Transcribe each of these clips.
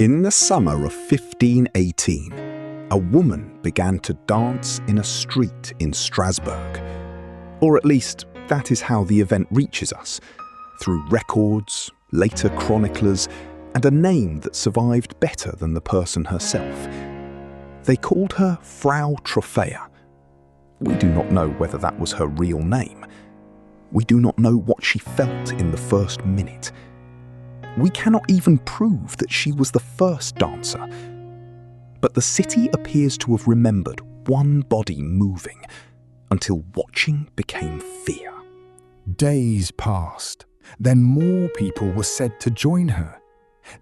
In the summer of 1518, a woman began to dance in a street in Strasbourg. Or at least, that is how the event reaches us, through records, later chroniclers, and a name that survived better than the person herself. They called her Frau Troffea. We do not know whether that was her real name. We do not know what she felt in the first minute. We cannot even prove that she was the first dancer. But the city appears to have remembered one body moving until watching became fear. Days passed. Then more people were said to join her.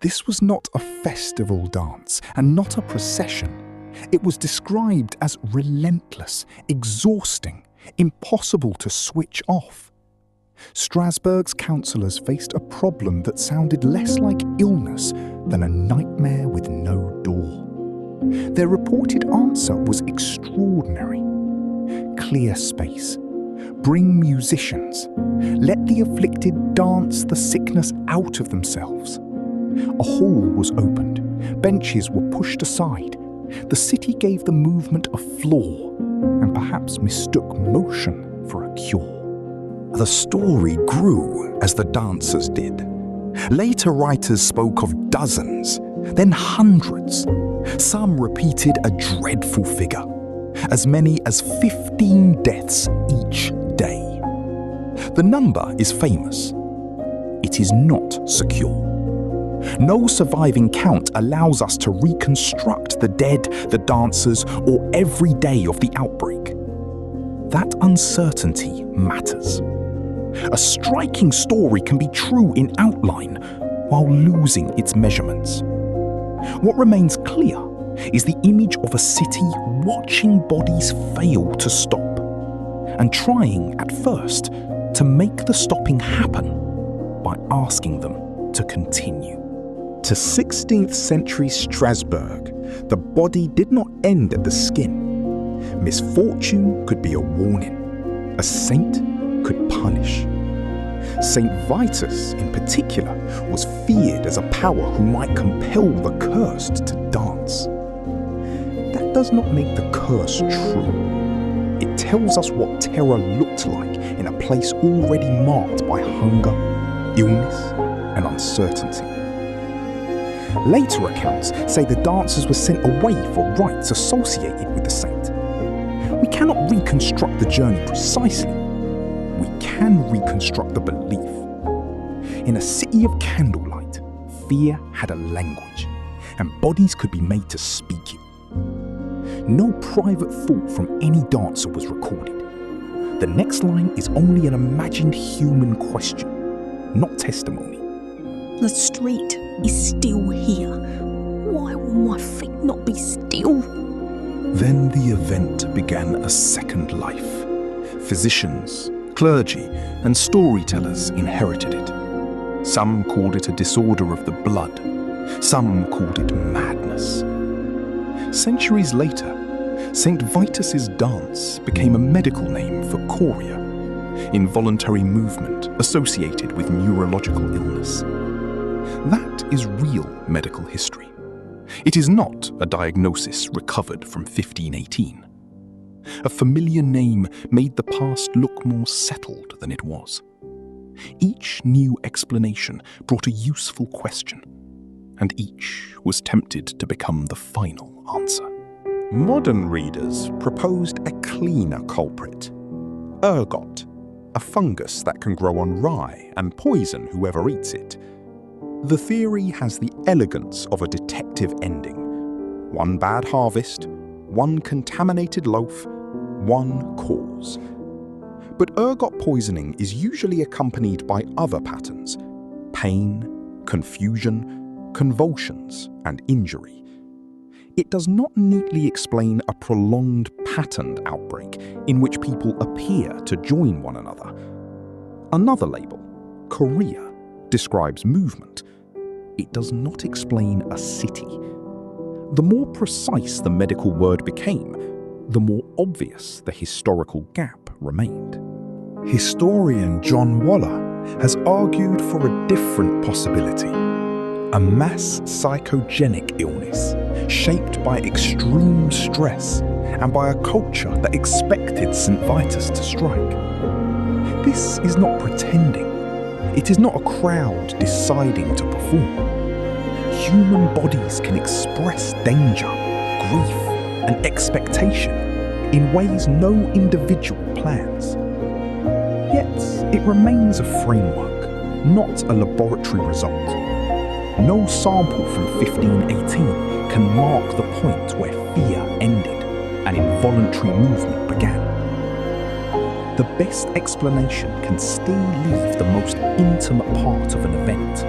This was not a festival dance and not a procession. It was described as relentless, exhausting, impossible to switch off. Strasbourg's councillors faced a problem that sounded less like illness than a nightmare with no door. Their reported answer was extraordinary. Clear space. Bring musicians. Let the afflicted dance the sickness out of themselves. A hall was opened. Benches were pushed aside. The city gave the movement a floor and perhaps mistook motion for a cure. The story grew as the dancers did. Later writers spoke of dozens, then hundreds. Some repeated a dreadful figure, as many as 15 deaths each day. The number is famous. It is not secure. No surviving count allows us to reconstruct the dead, the dancers, or every day of the outbreak. That uncertainty matters. A striking story can be true in outline while losing its measurements. What remains clear is the image of a city watching bodies fail to stop and trying at first to make the stopping happen by asking them to continue. To 16th century Strasbourg, the body did not end at the skin. Misfortune could be a warning. A saint could punish. St Vitus, in particular, was feared as a power who might compel the cursed to dance. That does not make the curse true. It tells us what terror looked like in a place already marked by hunger, illness, and uncertainty. Later accounts say the dancers were sent away for rites associated with the saint. We cannot reconstruct the journey precisely. We can reconstruct the belief. In a city of candlelight, fear had a language, and bodies could be made to speak it. No private thought from any dancer was recorded. The next line is only an imagined human question, not testimony. The street is still here. Why will my feet not be still? Then the event began a second life. Physicians, clergy, and storytellers inherited it. Some called it a disorder of the blood. Some called it madness. Centuries later, St Vitus's dance became a medical name for chorea, involuntary movement associated with neurological illness. That is real medical history. It is not a diagnosis recovered from 1518. A familiar name made the past look more settled than it was. Each new explanation brought a useful question, and each was tempted to become the final answer. Modern readers proposed a cleaner culprit. Ergot, a fungus that can grow on rye and poison whoever eats it. The theory has the elegance of a detective ending. One bad harvest, one contaminated loaf, one cause. But ergot poisoning is usually accompanied by other patterns: pain, confusion, convulsions, and injury. It does not neatly explain a prolonged patterned outbreak in which people appear to join one another. Another label, chorea, describes movement. It does not explain a city. The more precise the medical word became, the more obvious the historical gap remained. Historian John Waller has argued for a different possibility. a mass psychogenic illness shaped by extreme stress and by a culture that expected St Vitus to strike. This is not pretending. It is not a crowd deciding to perform. Human bodies can express danger, grief, and expectation in ways no individual plans. Yet it remains a framework, not a laboratory result. No sample from 1518 can mark the point where fear ended and involuntary movement began. The best explanation can still leave the most intimate part of an event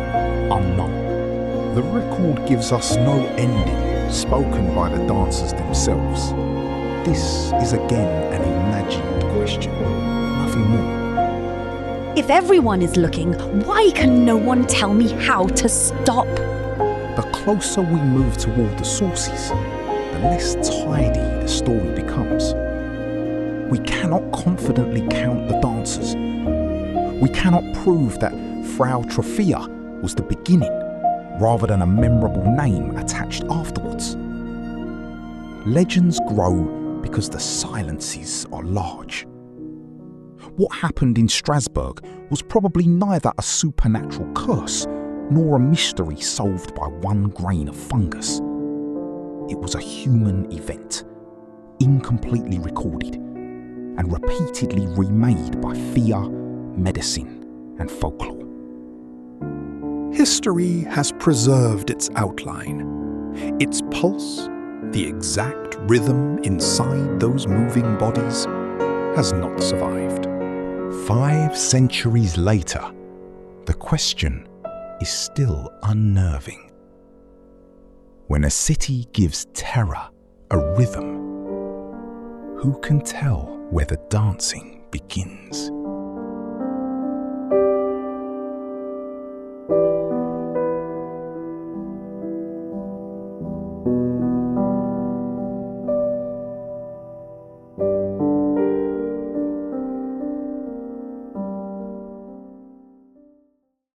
unknown. The record gives us no ending spoken by the dancers themselves. This is again an imagined question, nothing more. If everyone is looking, why can no one tell me how to stop? The closer we move toward the sources, the less tidy the story becomes. We cannot confidently count the dancers. We cannot prove that Frau Troffea was the beginning, rather than a memorable name attached afterwards. Legends grow because the silences are large. What happened in Strasbourg was probably neither a supernatural curse nor a mystery solved by one grain of fungus. It was a human event, incompletely recorded, and repeatedly remade by fear, medicine, and folklore. History has preserved its outline. Its pulse, the exact rhythm inside those moving bodies, has not survived. 5 centuries later, the question is still unnerving. When a city gives terror a rhythm, who can tell where the dancing begins?